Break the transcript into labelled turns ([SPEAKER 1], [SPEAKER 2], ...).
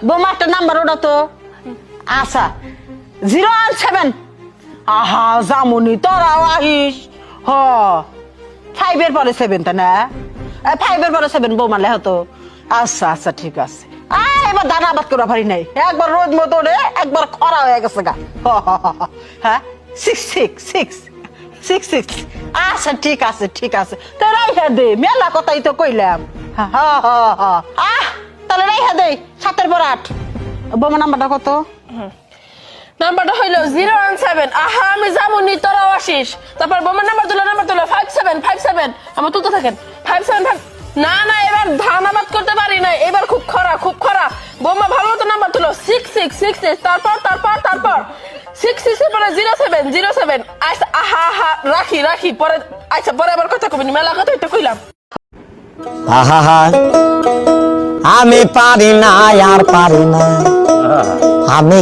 [SPEAKER 1] বোমা একটা নাম্বার ওটা তো আচ্ছা 017 আহা জামুনি তোরাও আহিস হ 5 এর পরে 7 তা না 5 এর পরে 7 বোমা লেহ তো আচ্ছা আচ্ছা ঠিক আছে এবার ধান আবাদ করা পারি নাই একবার রোদ মতো রে একবার খরা হয়ে গেছে গা হ্যাঁ 6 আচ্ছা ঠিক আছে তো রাইহা দে মেলা কথাই তো কইলাম তাহলে রাইহা দে 7 এর পর 8 বোমা নাম্বারটা কত
[SPEAKER 2] নাম্বারটা হইলো 017 আহা আমি যাবনি তোরাও আসিস তারপর বোমার নাম্বার তুলো 57 আমার তুলতে থাকেন 575 না এবার ধান আবাদ করতে পারি না এবার খুব খরা বোমা ভালো মতো নাম্বার তুলো 66 তারপর 66 এর পরে 07 আচ্ছা আহা রাখি পরে আচ্ছা পরে আবার কথা কবিনি মেলা কথা এটা কইলাম
[SPEAKER 3] আহা আমি পারি না আর পারি না আমি